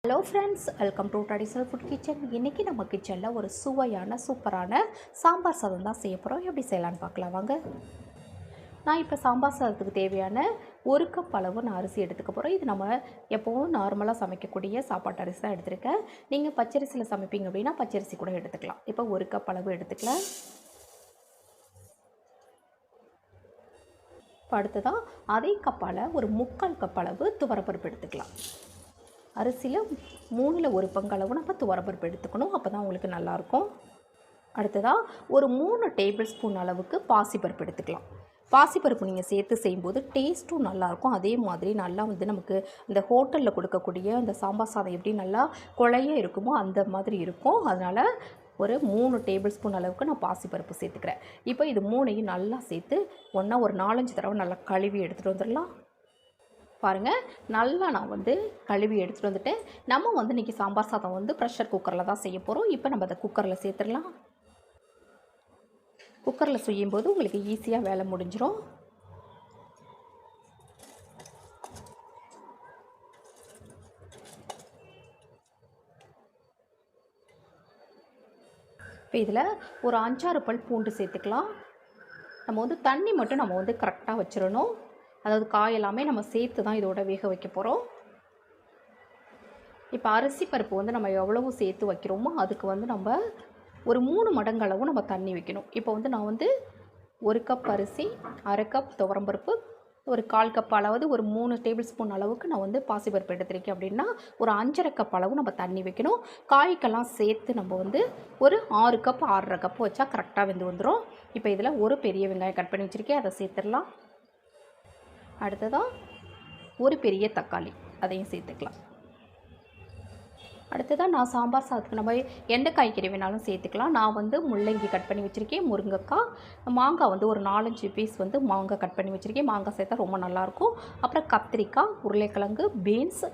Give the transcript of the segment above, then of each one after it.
Hello friends, welcome to traditional food kitchen. இன்றைக்கி நம்ம கிச்சனில் ஒரு சுவையான சூப்பரான சாம்பார் சாதம் தான் செய்ய போகிறோம். எப்படி செய்யலான்னு பார்க்கலாம் வாங்க. நான் இப்போ சாம்பார் சாதத்துக்கு தேவையான 1 கப் அளவு நான் அரிசி எடுத்துக்க போகிறேன். இது நம்ம எப்போவும் நார்மலாக சமைக்கக்கூடிய சாப்பாட்டு அரிசி தான் எடுத்துருக்கேன். நீங்கள் பச்சரிசியில் சமைப்பீங்க அப்படின்னா பச்சரிசி கூட எடுத்துக்கலாம். இப்போ 1 கப் அளவு எடுத்துக்கலாம். இப்போ அடுத்ததாக அதே கப்பால் ஒரு 3/4 கப் அளவு துவரப்பருப்பு எடுத்துக்கலாம். அரிசியில் 3ல் 1 பங்கு அளவு நம்ம துவரப்பருப்பு எடுத்துக்கணும். அப்போ தான் உங்களுக்கு நல்லாயிருக்கும். அடுத்ததாக ஒரு 3 டேபிள் ஸ்பூன் அளவுக்கு பாசிப்பருப்பு எடுத்துக்கலாம். பாசிப்பருப்பு நீங்கள் சேர்த்து செய்யும்போது டேஸ்ட்டும் நல்லாயிருக்கும். அதே மாதிரி நல்லா நமக்கு இந்த ஹோட்டலில் கொடுக்கக்கூடிய அந்த சாம்பார் சாதம் எப்படி நல்லா குழைய இருக்குமோ அந்த மாதிரி இருக்கும். அதனால் ஒரு 3 டேபிள் ஸ்பூன் அளவுக்கு நான் பாசிப்பருப்பு சேர்த்துக்கிறேன். இப்போ இது 3ஐயும் நல்லா சேர்த்து ஒன்றா ஒரு 4-5 தடவை நல்லா கழுவி எடுத்துகிட்டு வந்துடலாம். பாருங்கள், நல்லா நான் கழுவி எடுத்துகிட்டு வந்துட்டேன். நம்ம இன்றைக்கி சாம்பார் சாதம் ப்ரெஷர் குக்கரில் தான் செய்ய போகிறோம். இப்போ நம்ம அதை குக்கரில் சேர்த்துடலாம். குக்கரில் செய்யும்போது உங்களுக்கு ஈஸியாக வேலை முடிஞ்சிடும். இப்போ இதில் ஒரு 5-6 பல் பூண்டு சேர்த்துக்கலாம். நம்ம தண்ணி மட்டும் நம்ம கரெக்டாக வச்சிடணும். அதாவது காய் எல்லாமே நம்ம சேர்த்து தான் இதோட வேக வைக்க போகிறோம். இப்போ அரிசி பருப்பு நம்ம எவ்வளவு சேர்த்து வைக்கிறோமோ அதுக்கு நம்ம ஒரு 3 மடங்கு அளவு நம்ம தண்ணி வைக்கணும். இப்போ நான் 1 கப் அரிசி, 1/2 கப் துவரம்பருப்பு, ஒரு 1/4 கப் அளவு ஒரு 3 டேபிள் ஸ்பூன் அளவுக்கு நான் பாசிப்பருப்பு எடுத்துருக்கேன் அப்படின்னா ஒரு 5/2 கப் அளவு நம்ம தண்ணி வைக்கணும். காய்க்கெல்லாம் சேர்த்து நம்ம ஒரு 6 கப் 6.5 கப் வச்சா கரெக்டாக வெந்து வந்துடும். இப்போ இதில் ஒரு பெரிய வெங்காயம் கட் பண்ணி வச்சுருக்கேன், அதை சேர்த்துடலாம். அடுத்ததாக ஒரு பெரிய தக்காளி, அதையும் சேர்த்துக்கலாம். அடுத்ததாக நான் சாம்பார் சாதத்துக்கு நம்ம எந்த காய்கறி வேணாலும் சேர்த்துக்கலாம். நான் முள்ளங்கி கட் பண்ணி வச்சுருக்கேன், முருங்கைக்காய், மாங்காய் ஒரு 4-5 பீஸ் மாங்காய் கட் பண்ணி வச்சுருக்கேன். மாங்காய் சேர்த்தா ரொம்ப நல்லாயிருக்கும். அப்புறம் கத்திரிக்காய், உருளைக்கிழங்கு, பீன்ஸ்,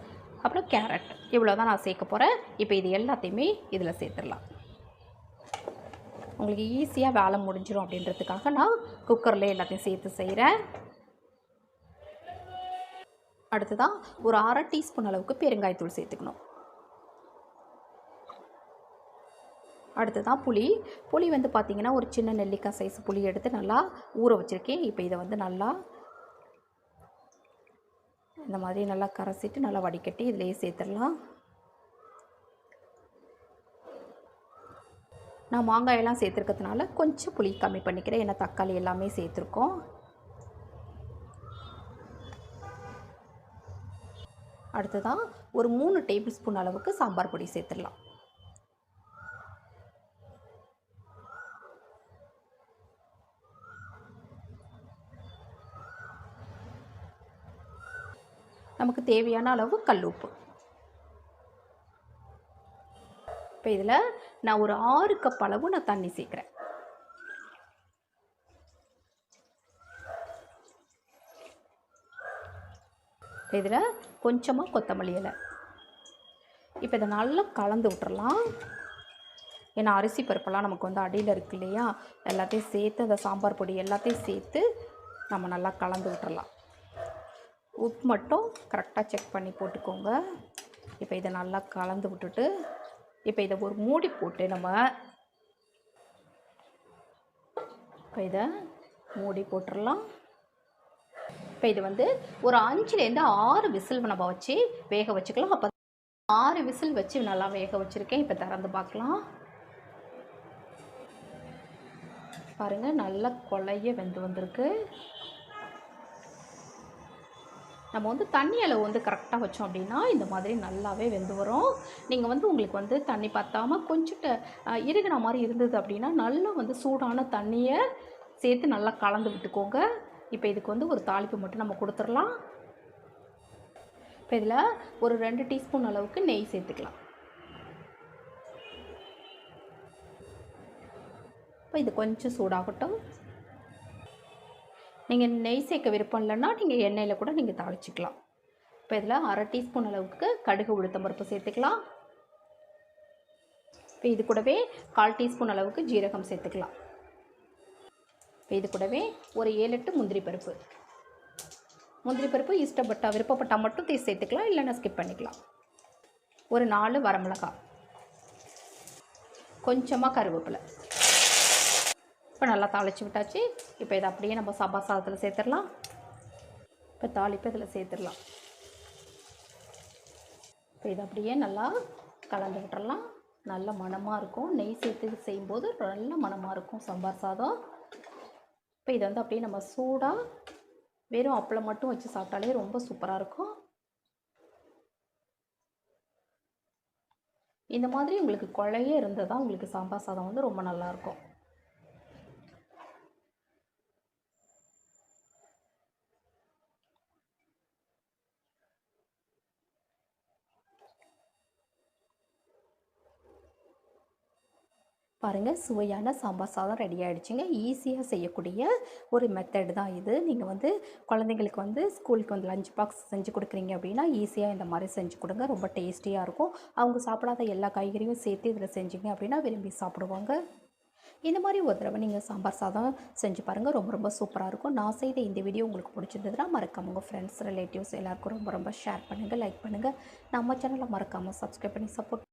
அப்புறம் கேரட், இவ்வளோ தான் நான் சேர்க்க போகிறேன். இப்போ இது எல்லாத்தையுமே இதில் சேர்த்துடலாம். உங்களுக்கு ஈஸியாக வேலை முடிஞ்சிடும் அப்படின்றதுக்காக நான் குக்கரில் எல்லாத்தையும் சேர்த்து செய்கிறேன். அடுத்ததாக ஒரு 1/2 டீஸ்பூன் அளவுக்கு பெருங்காயத்தூள் சேர்த்துக்கணும். அடுத்ததான் புளி பார்த்திங்கன்னா ஒரு சின்ன நெல்லிக்காய் சைஸ் புளி எடுத்து நல்லா ஊற வச்சுருக்கேன். இப்போ இதை நல்லா இந்த மாதிரி நல்லா கரைச்சிட்டு நல்லா வடிகட்டி இதிலேயே சேர்த்துடலாம். நான் மாங்காயெல்லாம் சேர்த்துருக்கிறதுனால கொஞ்சம் புளி கம்மி பண்ணிக்கிறேன், ஏன்னா தக்காளி எல்லாமே சேர்த்துருக்கோம். அடுத்ததாக ஒரு 3 டேபிள் ஸ்பூன் அளவுக்கு சாம்பார் பொடி சேர்த்துடலாம். நமக்கு தேவையான அளவு கல்லுப்பு. இப்போ இதில் நான் ஒரு 6 கப் அளவு நான் தண்ணி சேர்க்குறேன். இதில் கொஞ்சமாக கொத்தமல்லி இலை. இப்போ இதை நல்லா கலந்து விட்டுறலாம். ஏன்னா அரிசி பருப்பெல்லாம் நமக்கு அடியில் இருக்கு இல்லையா, எல்லாத்தையும் சேர்த்து அந்த சாம்பார் பொடி எல்லாத்தையும் சேர்த்து நம்ம நல்லா கலந்து விட்டுறலாம். உப்பு மட்டும் கரெக்டாக செக் பண்ணி போட்டுக்கோங்க. இப்போ இதை நல்லா கலந்து விட்டுட்டு இப்போ இதை ஒரு மூடி போட்டு நம்ம இப்போ இதை மூடி போட்டுடலாம். இப்போ இது ஒரு 5லேருந்து 6 விசில் நம்ம வச்சு வேக வச்சுக்கலாம். அப்போ 6 விசில் வச்சு நல்லா வேக வச்சுருக்கேன். இப்போ திறந்து பார்க்கலாம். பாருங்கள், நல்லா கொலைய வெந்து வந்திருக்கு. நம்ம தண்ணி அளவு கரெக்டாக வச்சோம் அப்படின்னா இந்த மாதிரி நல்லாவே வெந்து வரும். நீங்கள் உங்களுக்கு தண்ணி பத்தாமல் கொஞ்சம் இறுகின மாதிரி இருந்தது அப்படின்னா நல்லா சூடான தண்ணியை சேர்த்து நல்லா கலந்து விட்டுக்கோங்க. இப்போ இதுக்கு ஒரு தாளிப்பு மட்டும் நம்ம கொடுத்துடலாம். இப்போ இதில் ஒரு 2 டீஸ்பூன் அளவுக்கு நெய் சேர்த்துக்கலாம். இப்போ இது கொஞ்சம் சூடாகட்டும். நீங்கள் நெய் சேர்க்க விருப்பம் இல்லைன்னா நீங்கள் எண்ணெயில் கூட நீங்கள் தாளிச்சிக்கலாம். இப்போ இதில் 1/2 டீஸ்பூன் அளவுக்கு கடுகு உளுத்தம் பருப்பு சேர்த்துக்கலாம். இப்போ இது கூடவே 1/4 டீஸ்பூன் அளவுக்கு ஜீரகம் சேர்த்துக்கலாம். இப்போ இது கூடவே ஒரு 7-8 முந்திரி பருப்பு. முந்திரி பருப்பு இஷ்டப்பட்ட விருப்பப்பட்டால் மட்டும் சேர்த்துக்கலாம், இல்லைன்னா ஸ்கிப் பண்ணிக்கலாம். ஒரு 4 வரமிளகாய், கொஞ்சமாக கருவேப்பிலை. இப்போ நல்லா தாளித்து விட்டாச்சு. இப்போ இதை அப்படியே நம்ம சாம்பார் சாதத்தில் சேர்த்துடலாம். இப்போ தாளிப்பு இதில் சேர்த்துடலாம். இப்போ இதை அப்படியே நல்லா கலந்து விட்டுறலாம். நல்ல மணமாக இருக்கும். நெய் சேர்த்து செய்யும்போது நல்ல மணமாக இருக்கும் சாம்பார் சாதம். இப்போ இதை வந்து அப்படியே நம்ம சூடாக வெறும் அப்பளம் மட்டும் வச்சு சாப்பிட்டாலே ரொம்ப சூப்பராக இருக்கும். இந்த மாதிரி உங்களுக்கு குழையே இருந்தால் தான் உங்களுக்கு சாம்பார் சாதம் வந்து ரொம்ப நல்லாயிருக்கும். பாருங்கள், சுவையான சாம்பார் சாதம் ரெடி ஆகிடுச்சிங்க. ஈஸியாக செய்யக்கூடிய ஒரு மெத்தட் தான் இது. நீங்கள் வந்து குழந்தைங்களுக்கு வந்து ஸ்கூலுக்கு வந்து லஞ்ச் பாக்ஸ் செஞ்சு கொடுக்குறீங்க அப்படின்னா ஈஸியாக இந்த மாதிரி செஞ்சு கொடுங்க. ரொம்ப டேஸ்டியாக இருக்கும். அவங்க சாப்பிடாத எல்லா காய்கறியும் சேர்த்து இதில் செஞ்சிங்க அப்படின்னா விரும்பி சாப்பிடுவாங்க. இந்த மாதிரி ஒரு தடவை நீங்கள் சாம்பார் சாதம் செஞ்சு பாருங்கள். ரொம்ப ரொம்ப சூப்பராக இருக்கும். நான் செய்த இந்த வீடியோ உங்களுக்கு பிடிச்சிருந்ததுன்னா மறக்காம உங்கள் ஃப்ரெண்ட்ஸ், ரிலேட்டிவ்ஸ் எல்லாருக்கும் ரொம்ப ரொம்ப ஷேர் பண்ணுங்கள், லைக் பண்ணுங்கள். நம்ம சேனலை மறக்காமல் சப்ஸ்கிரைப் பண்ணி சப்போர்ட்